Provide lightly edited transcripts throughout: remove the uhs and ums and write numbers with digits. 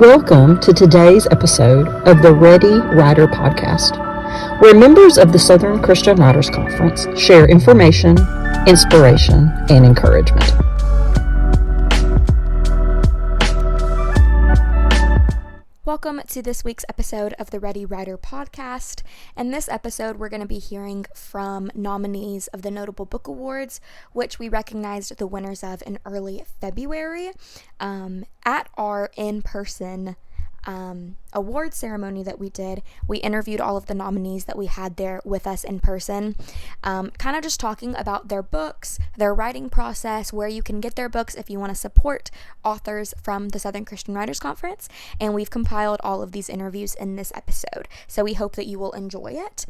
Welcome to today's episode of the Ready Writer Podcast, where members of the Southern Christian Writers Conference share information, inspiration, and encouragement. Welcome to this week's episode of the Ready Writer Podcast. In this episode, we're going to be hearing from nominees of the Notable Book Awards, which we recognized the winners of in early February at our in-person award ceremony that we did. We interviewed all of the nominees that we had there with us in person, kind of just talking about their books, their writing process, where you can get their books if you want to support authors from the Southern Christian Writers Conference, and we've compiled all of these interviews in this episode, so we hope that you will enjoy it.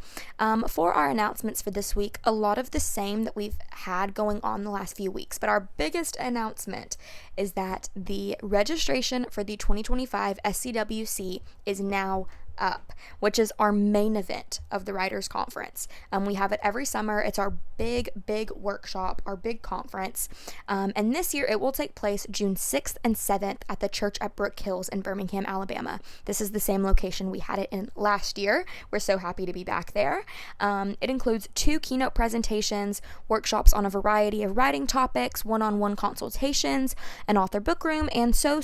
For our announcements for this week, a lot of the same that we've had going on the last few weeks, but our biggest announcement is that the registration for the 2025 SCWC is now up, which is our main event of the Writers Conference. We have it every summer. It's our big workshop, our big conference. And this year it will take place June 6th and 7th at the church at Brook Hills in Birmingham, Alabama. This is the same location we had it in last year. We're so happy to be back there. It includes 2 keynote presentations, workshops on a variety of writing topics, one-on-one consultations, an author book room, and so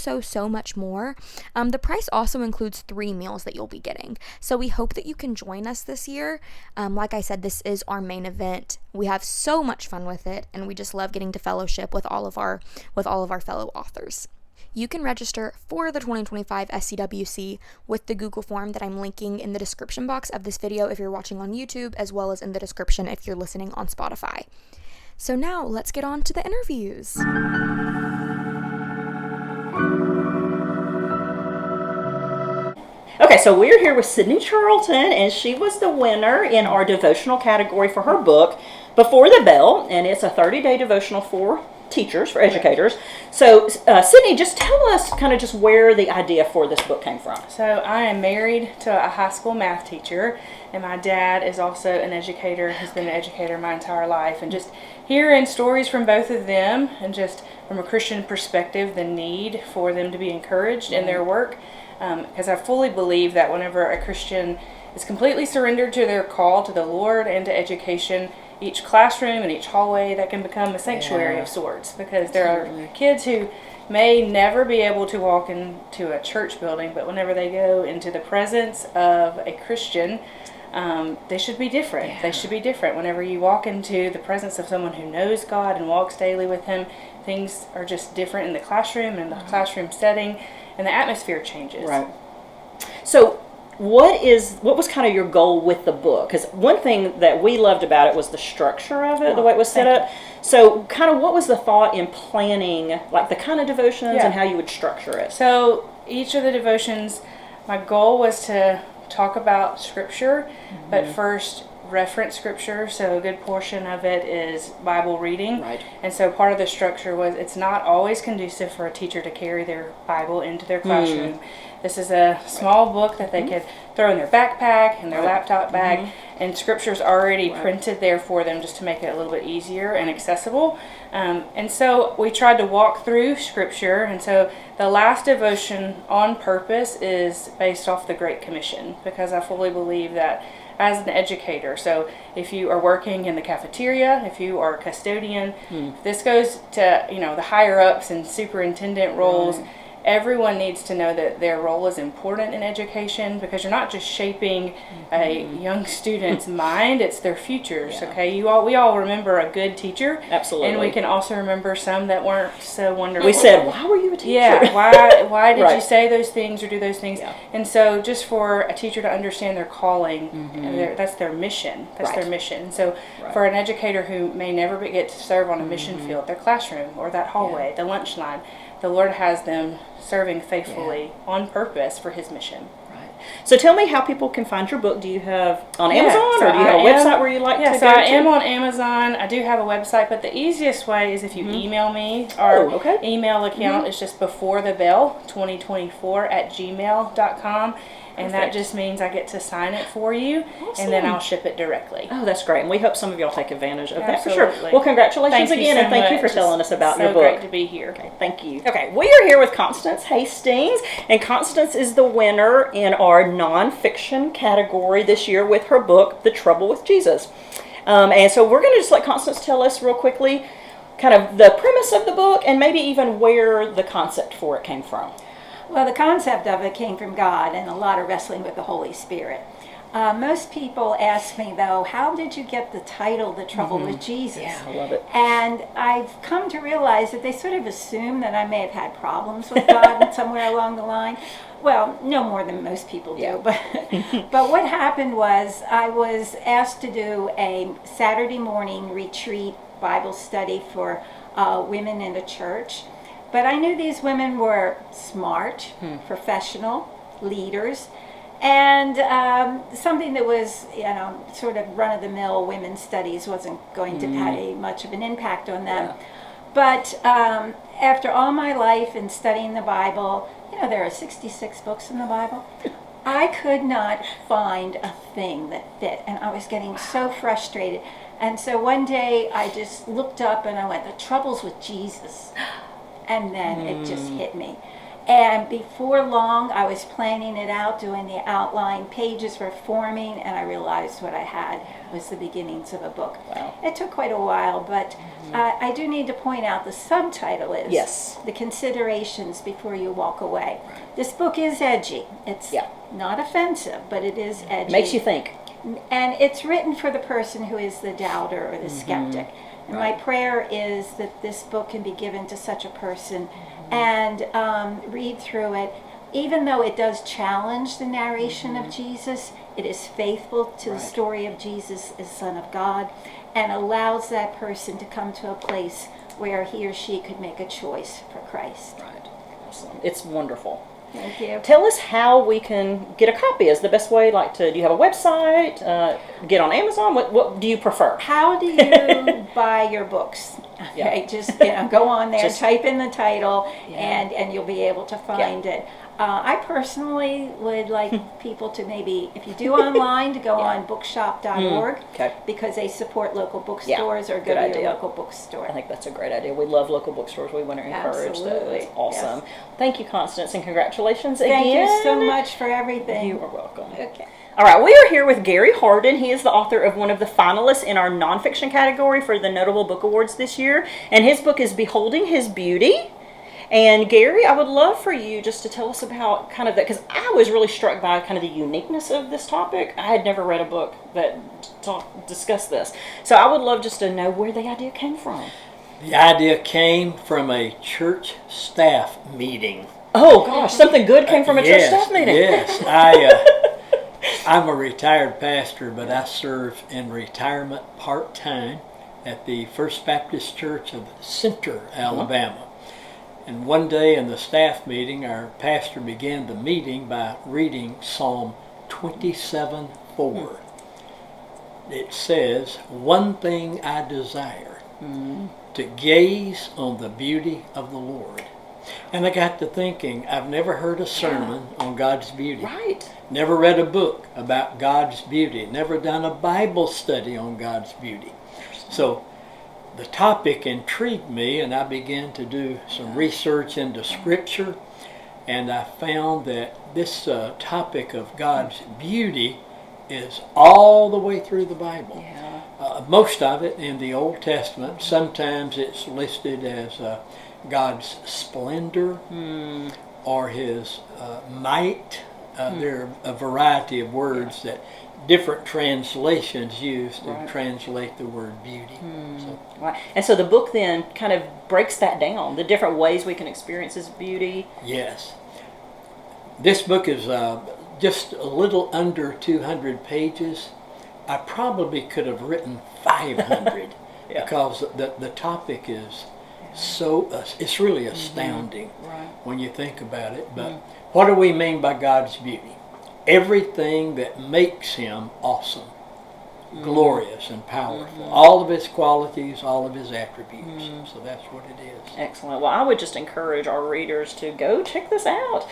much more. The price also includes 3 meals that you'll be getting. So we hope that you can join us this year. Like I said, this is our main event. We have so much fun with it, and we just love getting to fellowship with all of our fellow authors. You can register for the 2025 SCWC with the Google form that I'm linking in the description box of this video if you're watching on YouTube, as well as in the description if you're listening on Spotify. So now let's get on to the interviews. Okay, so we're here with Sydney Charlton, and she was the winner in our devotional category for her book, Before the Bell, and it's a 30-day devotional for teachers, for educators. So, Sydney, just tell us kind of just where the idea for this book came from. So, I am married to a high school math teacher, and my dad is also an educator, has been an educator my entire life, and just hearing stories from both of them, and just from a Christian perspective, the need for them to be encouraged in their work. Because I fully believe that whenever a Christian is completely surrendered to their call to the Lord and to education, each classroom and each hallway, that can become a sanctuary of sorts. Because there are kids who may never be able to walk into a church building, but whenever they go into the presence of a Christian, they should be different. Yeah. They should be different. Whenever you walk into the presence of someone who knows God and walks daily with Him, things are just different in the classroom and the classroom setting. And the atmosphere changes. Right. So what was kind of your goal with the book? Because one thing that we loved about it was the structure of it, the way it was set up. So kind of what was the thought in planning, like the kind of devotions and how you would structure it? So each of the devotions, my goal was to talk about Scripture, but first reference Scripture, so a good portion of it is Bible reading. Right. And so part of the structure was it's not always conducive for a teacher to carry their Bible into their classroom. This is a small book that they could throw in their backpack, in their laptop bag, and Scripture's already printed there for them just to make it a little bit easier and accessible. And so we tried to walk through Scripture, and so the last devotion on purpose is based off the Great Commission, because I fully believe that as an educator, so if you are working in the cafeteria, if you are a custodian, this goes to the higher ups and superintendent roles. Everyone needs to know that their role is important in education, because you're not just shaping a young student's mind, it's their futures. Okay, we all remember a good teacher. Absolutely. And we can also remember some that weren't so wonderful. We said, why were you a teacher? Yeah, why did you say those things or do those things? Yeah. And so just for a teacher to understand their calling, and that's their mission. That's their mission. So for an educator who may never get to serve on a mission field, their classroom or that hallway, the lunch line, the Lord has them serving faithfully on purpose for His mission. Right. So tell me how people can find your book. Do you have on Yeah, Amazon, so or do you have a website where you like to so go I to? am on Amazon. I do have a website, but the easiest way is if you email me. Our email account is just beforethebell2024@gmail.com. And that just means I get to sign it for you, and then I'll ship it directly. Oh, that's great. And we hope some of y'all take advantage of that for Absolutely. sure. Well, congratulations again, and thank you for telling us about your book. So great to be here. Okay, thank you. Okay, we are here with Constance Hastings, and Constance is the winner in our nonfiction category this year with her book, The Trouble with Jesus. And so we're going to just let Constance tell us real quickly kind of the premise of the book and maybe even where the concept for it came from. Well, the concept of it came from God and a lot of wrestling with the Holy Spirit. Most people ask me, though, how did you get the title, The Trouble with Jesus? Yeah, I love it. And I've come to realize that they sort of assume that I may have had problems with God somewhere along the line. Well, no more than most people do. But what happened was I was asked to do a Saturday morning retreat Bible study for women in a church. But I knew these women were smart, professional, leaders, and something that was, sort of run-of-the-mill women's studies wasn't going to have much of an impact on them. But after all my life in studying the Bible, there are 66 books in the Bible, I could not find a thing that fit, and I was getting so frustrated. And so one day I just looked up and I went, The Troubles with Jesus. And then it just hit me. And before long, I was planning it out, doing the outline, pages were forming, and I realized what I had was the beginnings of a book. Wow. It took quite a while, but I do need to point out the subtitle is The Considerations Before You Walk Away. This book is edgy. It's not offensive, but it is edgy. Makes you think. And it's written for the person who is the doubter or the skeptic. And my prayer is that this book can be given to such a person and read through it. Even though it does challenge the narration of Jesus, it is faithful to the story of Jesus as Son of God and allows that person to come to a place where he or she could make a choice for Christ. Right. Awesome. It's wonderful. Thank you. Tell us how we can get a copy. Is the best way do you have a website? Get on Amazon? What do you prefer? How do you buy your books? Okay, just go on there, type in the title, and you'll be able to find it. I personally would like people to maybe, if you do online, to go on bookshop.org because they support local bookstores or go to your local bookstore. I think that's a great idea. We love local bookstores. We want to encourage those. That's awesome. Yes. Thank you, Constance, and congratulations again. Thank you so much for everything. You are welcome. Okay. All right, we are here with Gary Hardin. He is the author of one of the finalists in our nonfiction category for the Notable Book Awards this year, and his book is Beholding His Beauty. And Gary, I would love for you just to tell us about kind of that, because I was really struck by kind of the uniqueness of this topic. I had never read a book that discussed this. So I would love just to know where the idea came from. The idea came from a church staff meeting. Oh gosh, something good came from a church staff meeting. Yes, I'm a retired pastor, but I serve in retirement part-time at the First Baptist Church of Center, Alabama. And one day in the staff meeting, our pastor began the meeting by reading Psalm 27:4. It says, "One thing I desire, to gaze on the beauty of the Lord." And I got to thinking, I've never heard a sermon on God's beauty. Right. Never read a book about God's beauty. Never done a Bible study on God's beauty. So the topic intrigued me, and I began to do some research into Scripture, and I found that this topic of God's beauty is all the way through the Bible. Most of it in the Old Testament. Sometimes it's listed as God's splendor or His might. There are a variety of words that different translations use to translate the word beauty. Right. And so the book then kind of breaks that down, the different ways we can experience His beauty. Yes. This book is just a little under 200 pages. I probably could have written 500 because the topic is so, it's really astounding when you think about it. But what do we mean by God's beauty? everything that makes him awesome, glorious, and powerful. All of his qualities, all of his attributes. So that's what it is. Excellent. Well, I would just encourage our readers to go check this out.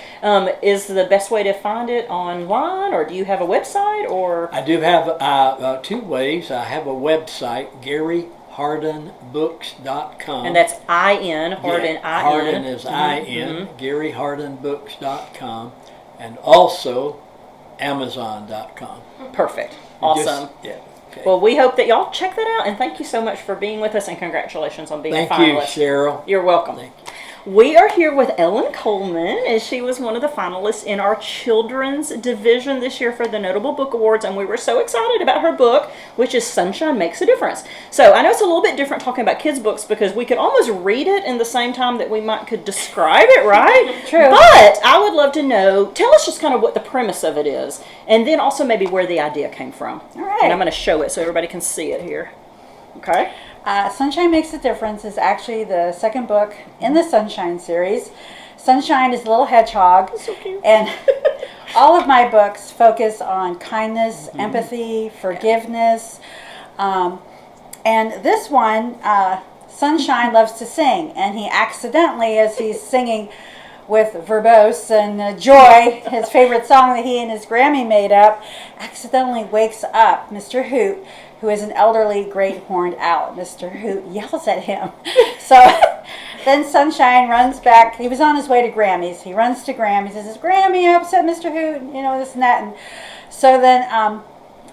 Is the best way to find it online, or do you have a website? Or I do have two ways. I have a website, GaryHardenBooks.com. and that's I-N, Harden, Yeah, Harden is I-N, GaryHardenBooks.com, and also Amazon.com. Perfect. Awesome. Yeah. Okay. Well, we hope that y'all check that out, and thank you so much for being with us, and congratulations on being Thank a you, finalist. Cheryl. You're welcome. Thank you. We are here with Ellen Coleman, and she was one of the finalists in our children's division this year for the Notable Book Awards, and we were so excited about her book, which is Sunshine Makes a Difference. So I know it's a little bit different talking about kids' books because we could almost read it in the same time that we could describe it, right? True. But I would love to know, tell us just kind of what the premise of it is, and then also maybe where the idea came from. All right. And I'm going to show it so everybody can see it here. Okay? Sunshine Makes a Difference is actually the second book in the Sunshine series. Sunshine is a little hedgehog. So cute. And all of my books focus on kindness, empathy, forgiveness. And this one, Sunshine loves to sing. And he accidentally, as he's singing with verbose and joy, his favorite song that he and his Grammy made up, accidentally wakes up Mr. Hoot, who is an elderly great horned owl. Mr. Hoot yells at him. So then Sunshine runs back. He was on his way to Grammy's. He runs to Grammy. He says, Grammy, you upset Mr. Hoot, this and that. And so then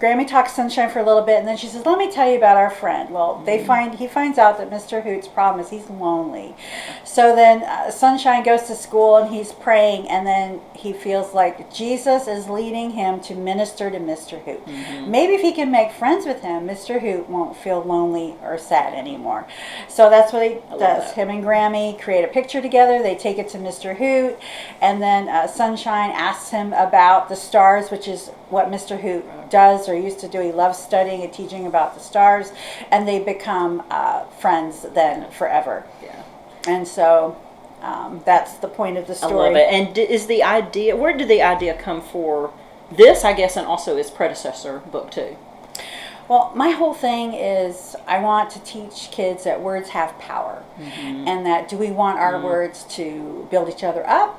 Grammy talks to Sunshine for a little bit, and then she says, let me tell you about our friend. Well, he finds out that Mr. Hoot's problem is he's lonely. So then Sunshine goes to school, and he's praying, and then he feels like Jesus is leading him to minister to Mr. Hoot. Maybe if he can make friends with him, Mr. Hoot won't feel lonely or sad anymore. So that's what he does. Him and Grammy create a picture together. They take it to Mr. Hoot, and then Sunshine asks him about the stars, which is what Mr. Hoot does or used to do. He loves studying and teaching about the stars, and they become friends then forever. Yeah. And so that's the point of the story. I love it. And is the idea, where did the idea come for this, I guess, and also his predecessor book too? Well, my whole thing is I want to teach kids that words have power, and that do we want our words to build each other up,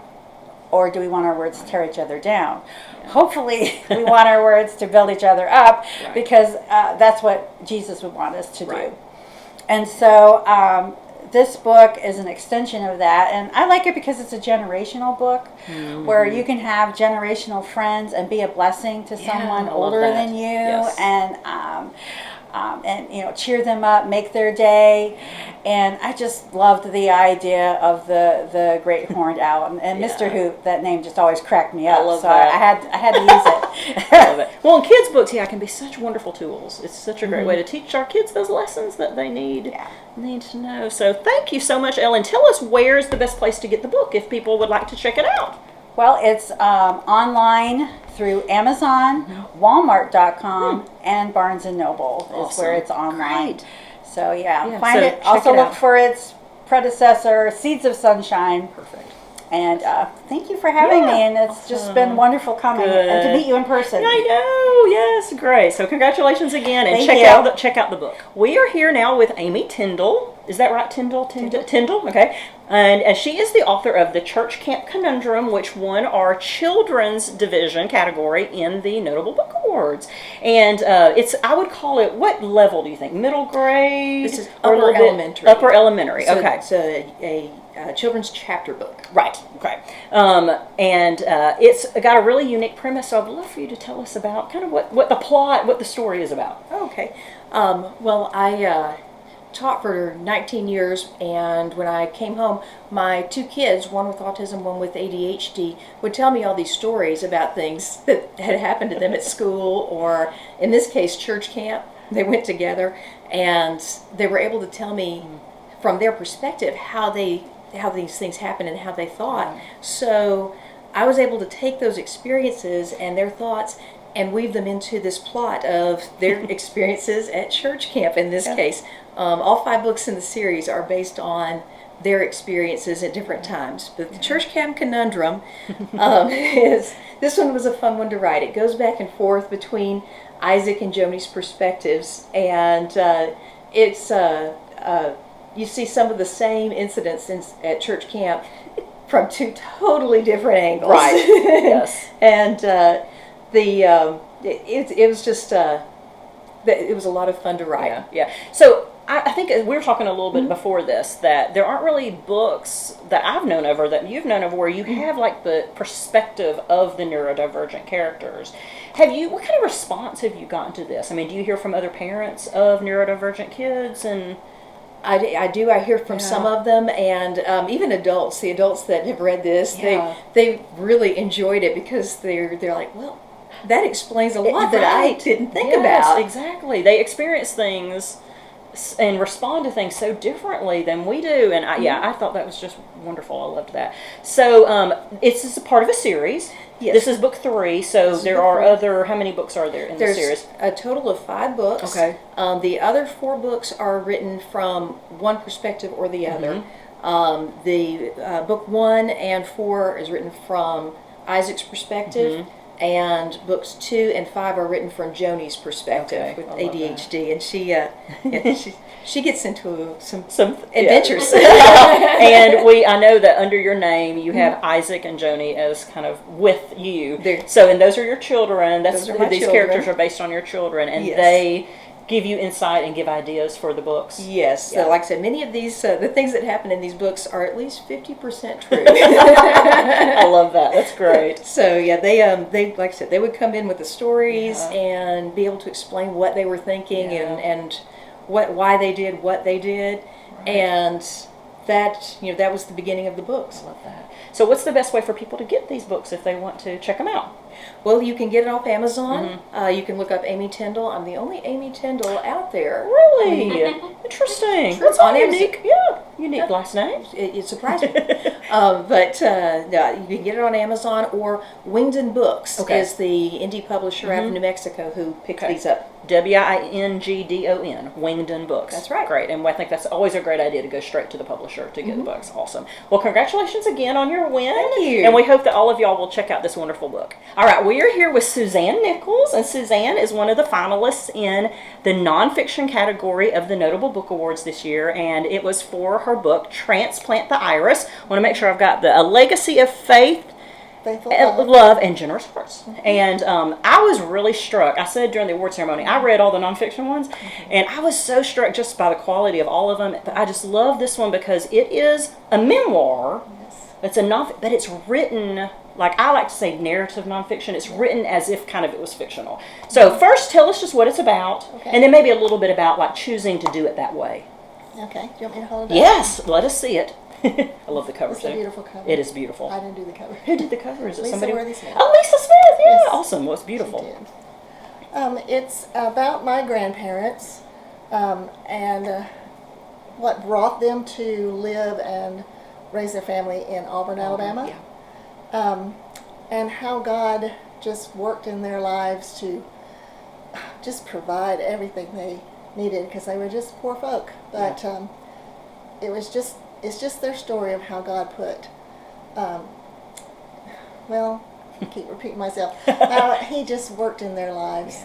or do we want our words to tear each other down? Hopefully we want our words to build each other up, because that's what Jesus would want us to do. And so this book is an extension of that, and I like it because it's a generational book where you can have generational friends and be a blessing to someone older than you, and cheer them up, make their day. And I just loved the idea of the great horned owl, and Mr. Hoot. That name just always cracked me up. I love so that. I had to use it. I love it. Well, in kids' books, can be such wonderful tools. It's such a great way to teach our kids those lessons that they need to know. So thank you so much, Ellen. Tell us where's the best place to get the book if people would like to check it out. Well, it's online through Amazon, Walmart.com, and Barnes & Noble is where it's online. Great. So Yeah, find so it. check Also it look out. for its predecessor, Seeds of Sunshine. Perfect. And thank you for having me, and it's just been wonderful coming and to meet you in person. I know, yes, great. So congratulations again, and Thank you. check out the book. We are here now with Amy Tyndall. Is that right, Tyndall? Tyndall, okay. And she is the author of The Church Camp Conundrum, which won our children's division category in the Notable Book Awards. And I would call it, what level do you think? Middle grade? This is Or a upper little bit- elementary. Upper elementary, So okay. it's a children's chapter book. Right. Okay. And it's got a really unique premise. So I'd love for you to tell us about kind of what the plot, what the story is about. Okay. Well, I taught for 19 years, and when I came home, my two kids, one with autism, one with ADHD, would tell me all these stories about things that had happened to them at school, or in this case, church camp. They went together, and they were able to tell me from their perspective how these things happened and how they thought. So I was able to take those experiences and their thoughts and weave them into this plot of their experiences at church camp in this case. All 5 books in the series are based on their experiences at different times. But the church camp conundrum is, this one was a fun one to write. It goes back and forth between Isaac and Joni's perspectives, and it's you see some of the same incidents at church camp from two totally different angles. Right. Yes. And it was just it was a lot of fun to write. Yeah. So I think we were talking a little bit before this that there aren't really books that I've known of or that you've known of where you have like the perspective of the neurodivergent characters. What kind of response have you gotten to this? I mean, do you hear from other parents of neurodivergent kids? And I do. I hear from some of them, and even adults. The adults that have read this, they really enjoyed it because they're like, well, that explains a lot that I didn't think about. Exactly. They experience things and respond to things so differently than we do, and I thought that was just wonderful. I loved that. So this is a part of a series. Yes. This is book 3, so there are other, how many books are there in the series? There's a total of 5 books. Okay. The other 4 books are written from one perspective or the other. The book 1 and 4 is written from Isaac's perspective, and books 2 and 5 are written from Joni's perspective with ADHD, and she gets into some adventures. And I know that under your name you have Isaac and Joni as kind of with you. And those are your children. These characters are based on your children, and they give you insight and give ideas for the books. Yes. So like I said, many of these, the things that happen in these books are at least 50% true. I love that. That's great. So yeah, they like I said, they would come in with the stories and be able to explain what they were thinking and why they did what they did, and that that was the beginning of the books. I love that. So what's the best way for people to get these books if they want to check them out? Well, you can get it off Amazon. You can look up Amy Tyndall. I'm the only Amy Tyndall out there. Really? Interesting. That's on unique. Yeah, unique last name. It's surprising. But you can get it on Amazon, or Wingdon Books is the indie publisher out of New Mexico who picked these up. Wingdon, Wingdon Books. That's right. Great, and I think that's always a great idea to go straight to the publisher to get the books. Awesome. Well, congratulations again on your win. Thank you. And we hope that all of y'all will check out this wonderful book. All right, we are here with Suzanne Nichols, and Suzanne is one of the finalists in the nonfiction category of the Notable Book Awards this year, and it was for her book, Transplant the Iris. I want to make sure I've got A Legacy of Faith, Love, and Generous Hearts. And I was really struck. I said during the award ceremony, I read all the nonfiction ones, and I was so struck just by the quality of all of them. But I just love this one because it is a memoir. It's but it's written, like I like to say, narrative nonfiction. It's written as if kind of it was fictional. So first, tell us just what it's about, and then maybe a little bit about like choosing to do it that way. Okay. Do you want me to hold it up? Yes, let us see it. I love the cover It's too. a beautiful cover. It is beautiful. I didn't do the cover. Who did the cover? Is it Lisa somebody? Worthy-Smith. Oh, Lisa Smith. Yeah, Yes. awesome. Well, it's beautiful. She did. It's about my grandparents and what brought them to live and raise their family in Auburn, Alabama. And how God just worked in their lives to just provide everything they needed, because they were just poor folk. But it's just their story of how God put, I keep repeating myself, how He just worked in their lives,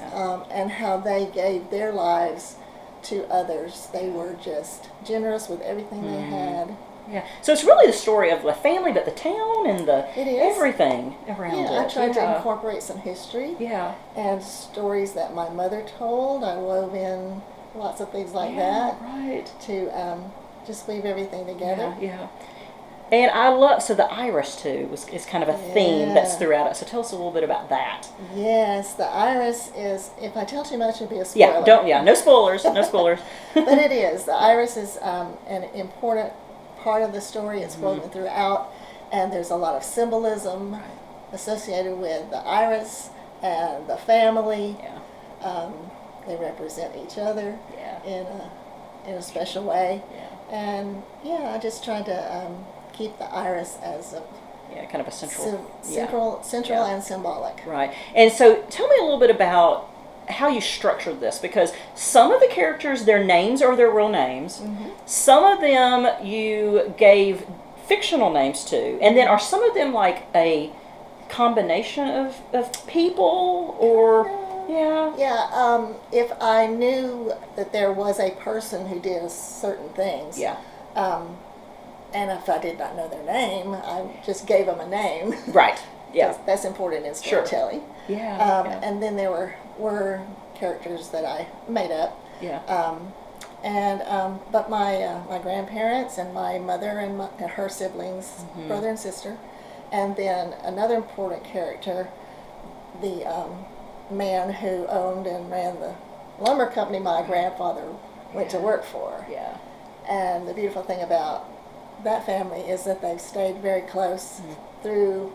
and how they gave their lives to others. They were just generous with everything they had. Yeah. So it's really the story of the family, but the town and It is. everything around it. I tried to incorporate some history Yeah. and stories that my mother told. I wove in lots of things like that Right. to just weave everything together. Yeah. And I love, so the iris too is kind of a theme that's throughout it. So tell us a little bit about that. Yes, the iris is, if I tell too much, it'll be a spoiler. No spoilers, no spoilers. But it is. The iris is an important part of the story. It's woven throughout, and there's a lot of symbolism associated with the iris and the family. Yeah. They represent each other in a special way. And I just tried to keep the iris as a kind of a central central and symbolic. Right. And so tell me a little bit about how you structured this, because some of the characters, their names are their real names. Some of them you gave fictional names to, and then are some of them like a combination of people, or if I knew that there was a person who did certain things, and if I did not know their name, I just gave them a name. Right. Yeah. That's important in storytelling. And then there were characters that I made up. But my grandparents and my mother and her siblings, brother and sister, and then another important character, the man who owned and ran the lumber company my grandfather went to work for. And the beautiful thing about that family is that they've stayed very close through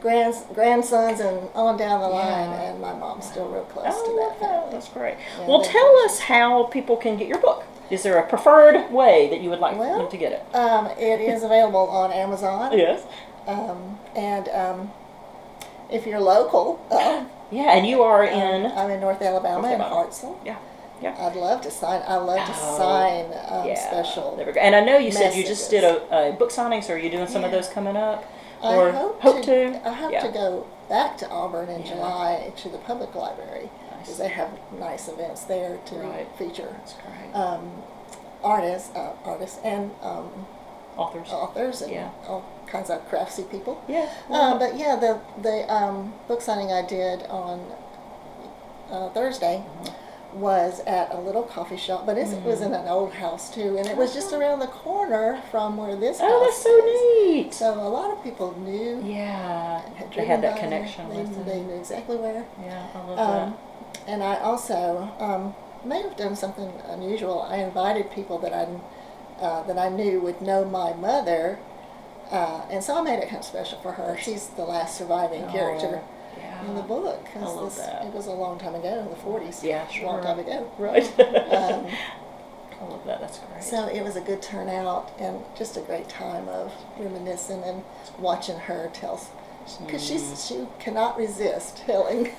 grandsons and on down the line, and my mom's still real close to that family. That's great. Well, tell us how people can get your book. Is there a preferred way that you would like them to get it? It is available on Amazon. Yes. And if you're local, and you are in. I'm in North Alabama, in Hartselle. I'd love to sign. I love to sign special. There we go. And I know you said you just did messages. a book signing, so are you doing some of those coming up? I Or hope to? I hope to go back to Auburn in July to the public library, because they have nice events there to feature artists and authors and all kinds of craftsy people. But the book signing I did on Thursday was at a little coffee shop, but it was in an old house too, and it was just around the corner from where this house that's so neat. So a lot of people knew. They had that connection with them. They knew exactly where. I love that. And I also may have done something unusual. I invited people that I knew would know my mother, and so I made it kind of special for her. She's the last surviving character in the book. I love that. It was a long time ago, in the 40s. A long time ago. Right. I love that. That's great. So it was a good turnout and just a great time of reminiscing and watching her tell, because she cannot resist telling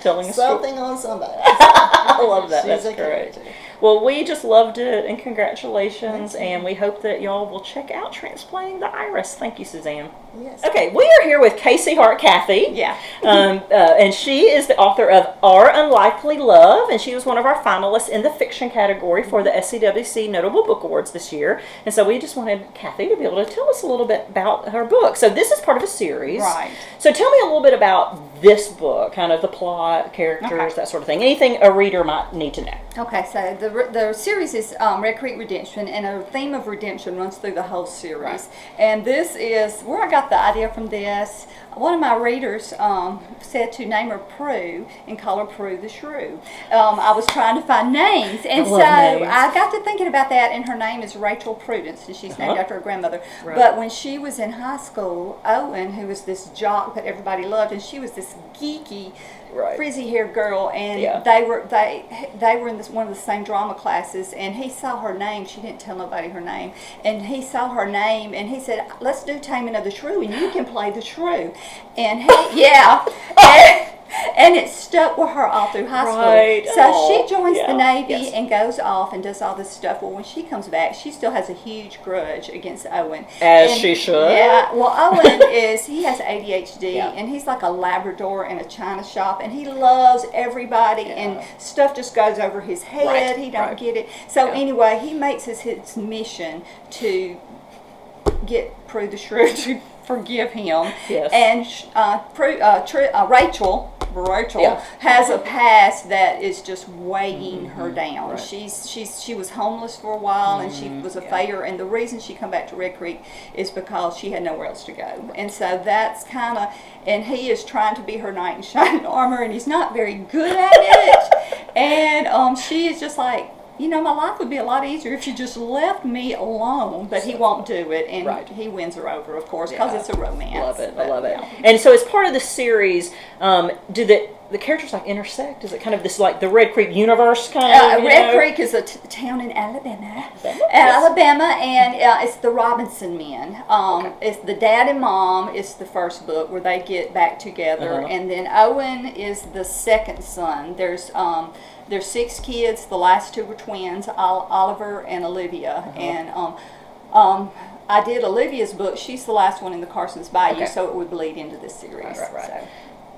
something on somebody. I love that. She's That's a great. character. Well, we just loved it, and congratulations, and we hope that y'all will check out Transplanting the Iris. Thank you, Suzanne. Yes. Okay, we are here with Casey Hart Cathy. And she is the author of Our Unlikely Love, and she was one of our finalists in the fiction category for the SCWC Notable Book Awards this year. And so we just wanted Cathy to be able to tell us a little bit about her book. So this is part of a series. Right. So tell me a little bit about this book, kind of the plot, characters, that sort of thing. Anything a reader might need to know. Okay, so the series is Red Creek Redemption, and a theme of redemption runs through the whole series. And this is where I got the idea from this. One of my readers said to name her Prue and call her Prue the Shrew. I was trying to find names, and so names. I got to thinking about that, and her name is Rachel Prudence, and she's named after her grandmother. But when she was in high school, Owen, who was this jock that everybody loved, and she was this geeky, frizzy-haired girl, and they were in one of the same drama classes, and he saw her name. She didn't tell nobody her name, and he saw her name, and he said, "Let's do Taming of the Shrew, and you can play the shrew." And he, and it stuck with her all through high school. So she joins the Navy and goes off and does all this stuff. Well, when she comes back, she still has a huge grudge against Owen. As she should. Yeah. Well, Owen he has ADHD, and he's like a Labrador in a china shop, and he loves everybody, and stuff just goes over his head. He don't get it. So anyway, he makes his mission to get Prue the Shrew to forgive him. And Rachel has a past that is just weighing her down. She was homeless for a while, and she was a failure, and the reason she come back to Red Creek is because she had nowhere else to go. And so that's kind of, and he is trying to be her knight in shining armor, and he's not very good at it. And she is just like, my life would be a lot easier if you just left me alone. But he won't do it, and Right. he wins her over, of course, because it's a romance. Love it. I But, love it. yeah. And so, as part of the series, do the characters like intersect? Is it kind of this like the Red Creek universe kind of? Red Creek is a town in Alabama. Yes. Alabama, and it's the Robinson men. It's the dad and mom. It's the first book where they get back together, and then Owen is the second son. There's 6 kids. The last 2 were twins, Oliver and Olivia, and I did Olivia's book. She's the last one in the Carson's Bayou, so it would bleed into this series. Right. So.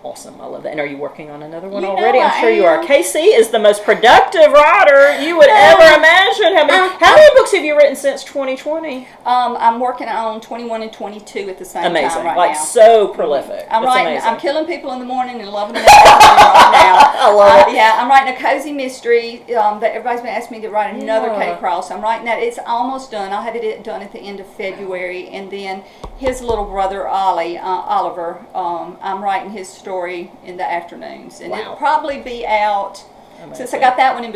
Awesome. I love that. And are you working on another one You know already? I'm I sure you are. am. Casey is the most productive writer you would ever imagine. How many books have you written since 2020? I'm working on 21 and 22 at the same Amazing. time right Like now. so prolific. I'm It's writing. amazing. I'm killing people in the morning and loving them in the afternoon right now. I love it. Yeah, I'm writing a cozy mystery that everybody's been asking me to write another K. Cross. I'm writing that. It's almost done. I'll have it done at the end of February, and then his little brother Oliver. I'm writing his story in the afternoons, and it'll probably be out. Since I got that one in,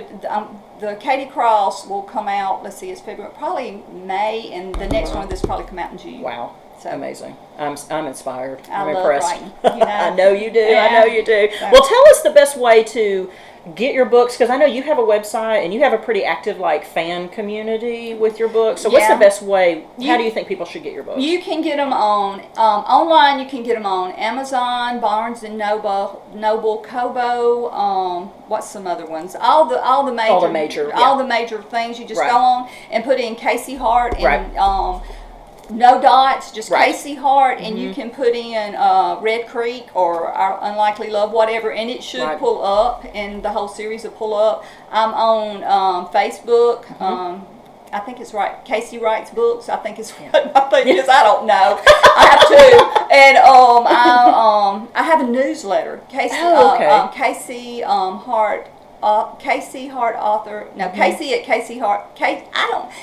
the Katie Cross will come out. Let's see, it's February, probably May, and the next one of this probably come out in June. Wow. So amazing. I'm inspired. I I'm love impressed. writing. You know? I know you do. Yeah. I know you do. So. Well, tell us the best way to get your books, because I know you have a website and you have a pretty active like fan community with your books. So what's the best way? How do you think people should get your books? You can get them on online. You can get them on Amazon, Barnes and Noble, Kobo. What's some other ones? All the major things. You just go on and put in Casey Hart and no dots, just Casey Hart, and you can put in Red Creek or Our Unlikely Love, whatever, and it should pull up, and the whole series will pull up. I'm on Facebook. I think it's right. Casey Writes Books. I think it's what my thing is. I don't know. I have two, and I have a newsletter. Casey Hart. Casey Hart author. No, Casey at Casey Hart.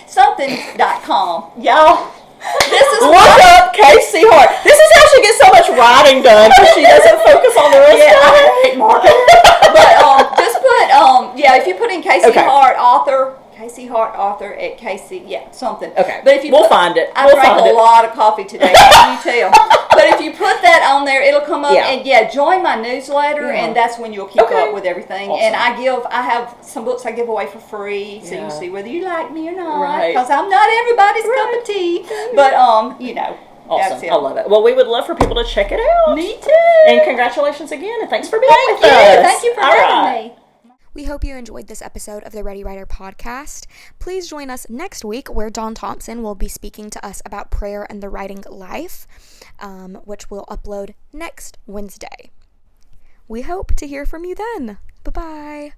something.com. Y'all. This is look up Casey Hart. This is how she gets so much writing done, because she doesn't focus on the rest of it. I hate marketing. But just put if you put in Casey Hart author. Casey Hart author at Casey, something. Okay, but if you find it. I drank a lot of coffee today. Can you tell? But if you put that on there, it'll come up. And join my newsletter, and that's when you'll keep up with everything. Awesome. And I have some books I give away for free, so you can see whether you like me or not. Because I'm not everybody's cup of tea. But Awesome. I love it. Well, we would love for people to check it out. Me too. And congratulations again, and thanks for being with us. Thank you for having me. We hope you enjoyed this episode of the Ready Writer podcast. Please join us next week, where Dawn Thompson will be speaking to us about prayer and the writing life, which we'll upload next Wednesday. We hope to hear from you then. Bye-bye.